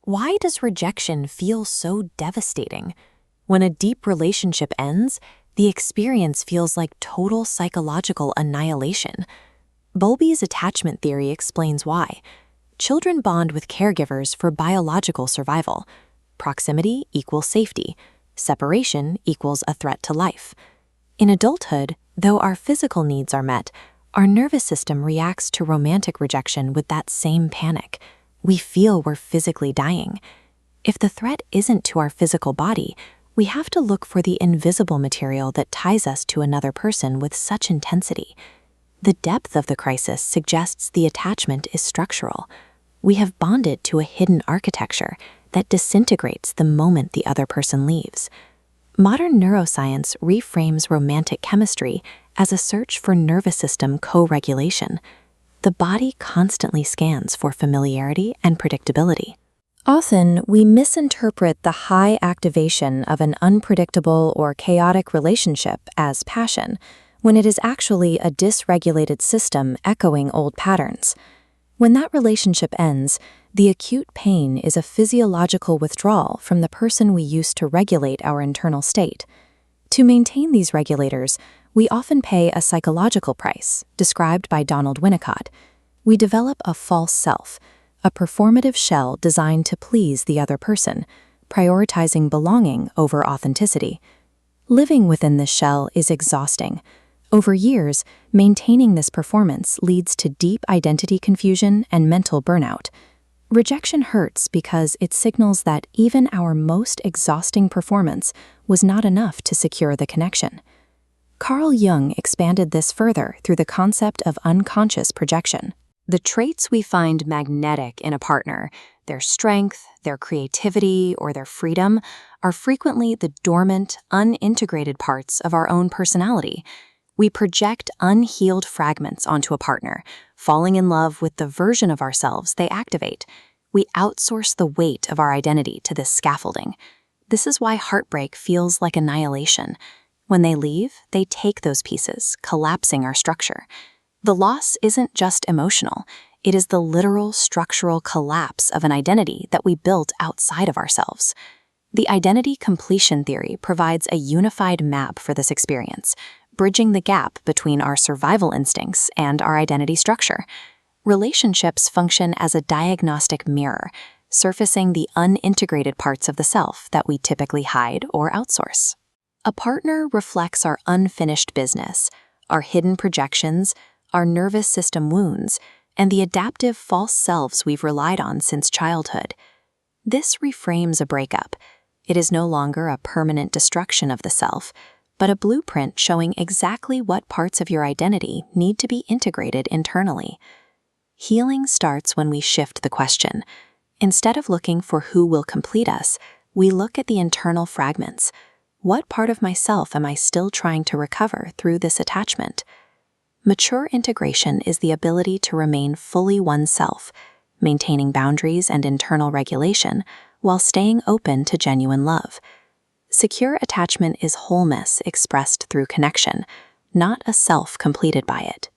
Why does rejection feel so devastating? When a deep relationship ends, the experience feels like total psychological annihilation. Bowlby's attachment theory explains why. Children bond with caregivers for biological survival. Proximity equals safety. Separation equals a threat to life. In adulthood, though our physical needs are met, our nervous system reacts to romantic rejection with that same panic. We feel we're physically dying. If the threat isn't to our physical body, we have to look for the invisible material that ties us to another person with such intensity. The depth of the crisis suggests the attachment is structural. We have bonded to a hidden architecture that disintegrates the moment the other person leaves. Modern neuroscience reframes romantic chemistry as a search for nervous system co-regulation. The body constantly scans for familiarity and predictability. Often, we misinterpret the high activation of an unpredictable or chaotic relationship as passion, when it is actually a dysregulated system echoing old patterns. When that relationship ends, the acute pain is a physiological withdrawal from the person we used to regulate our internal state. To maintain these regulators, we often pay a psychological price, described by Winnicott. We develop a false self, a performative shell designed to please the other person, prioritizing belonging over authenticity. Living within this shell is exhausting. Over years, maintaining this performance leads to deep identity confusion and mental burnout. Rejection hurts because it signals that even our most exhausting performance was not enough to secure the connection. Carl Jung expanded this further through the concept of unconscious projection. The traits we find magnetic in a partner, their strength, their creativity, or their freedom, are frequently the dormant, unintegrated parts of our own personality. We project unhealed fragments onto a partner, falling in love with the version of ourselves they activate. We outsource the weight of our identity to this scaffolding. This is why heartbreak feels like annihilation. When they leave, they take those pieces, collapsing our structure. The loss isn't just emotional. It is the literal structural collapse of an identity that we built outside of ourselves. The identity completion theory provides a unified map for this experience, bridging the gap between our survival instincts and our identity structure. Relationships function as a diagnostic mirror, surfacing the unintegrated parts of the self that we typically hide or outsource. A partner reflects our unfinished business, our hidden projections, our nervous system wounds, and the adaptive false selves we've relied on since childhood. This reframes a breakup. It is no longer a permanent destruction of the self, but a blueprint showing exactly what parts of your identity need to be integrated internally. Healing starts when we shift the question. Instead of looking for who will complete us, we look at the internal fragments. What part of myself am I still trying to recover through this attachment? Mature integration is the ability to remain fully oneself, maintaining boundaries and internal regulation while staying open to genuine love. Secure attachment is wholeness expressed through connection, not a self completed by it.